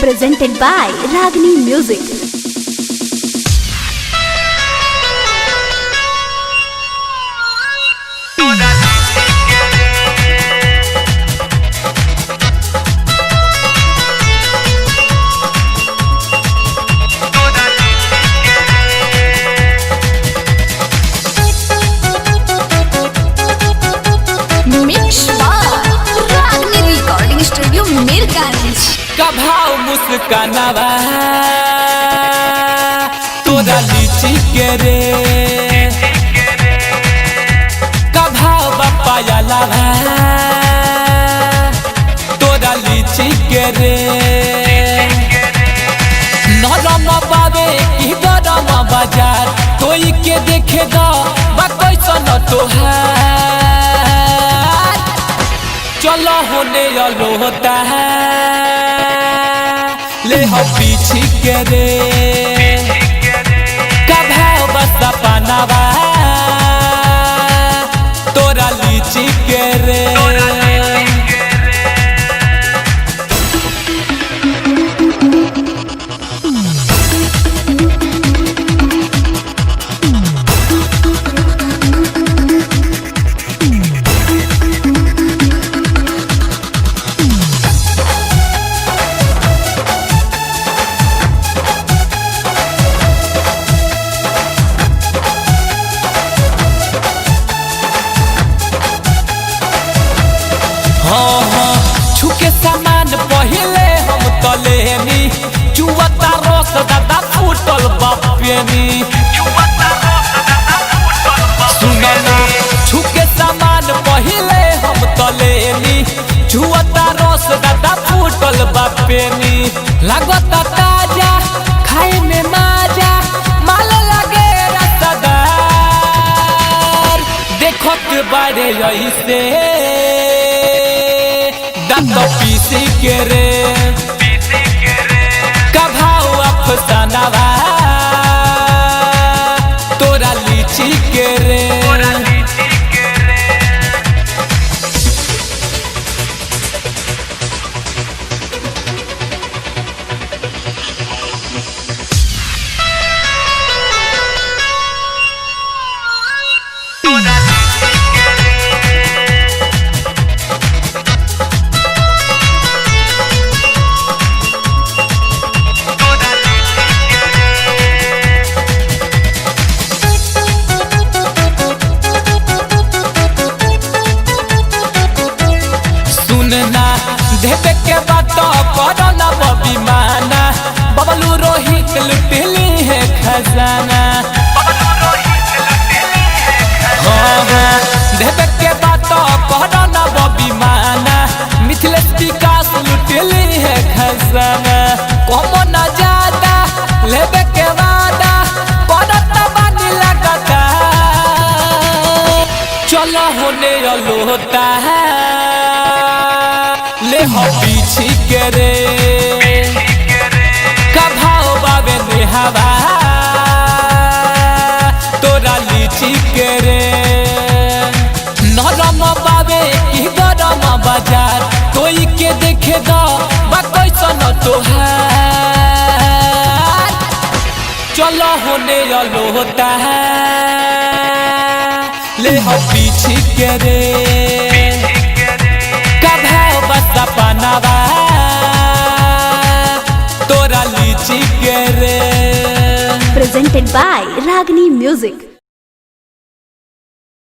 presented by Ragini Music. कभाव मुस्कानावा तोरा लीची के रे कभाव बपाया लावा तोरा लीची के रे नरम बाबे की गरम बाजार कोई के देखे दा बा कैसन तोहार चलो होने अलो होता है ले हो पीछे के रे कभाव बसा पानावा तोरा लीची के रे छुके सामान पहले हम तलेनी चुवता रस दादा फूटल बापेनी सुनना छुके सामान पहले हम तलेनी चुवता रस दादा फूटल बापेनी लागता ताजा खाए में माजा माल लगे रसदार देखत बारे ऐसे तो पीसी के रे कभाव अफसानावा तोरा लीची के रे देवे के बात करो ना बबी माना बबलू रोहित लुटली है खजाना देवे के बात करो ना बबी माना मिथिलेश विकास लुटली है खजाना कम न ज्यादा लेवे के वादा पड़त बानी लगता चलो होने अलोता है ले हो पीछे के रे कभाव बाबे नेहावा तोरा लीची के रे नरम बाबे की गरम बाजार कोई के देखे दा बा कैसन तोहार चलो होने अलो होता है ले हो पीछे के रे पानावा तोरा लीची के रे Presented by Ragini Music.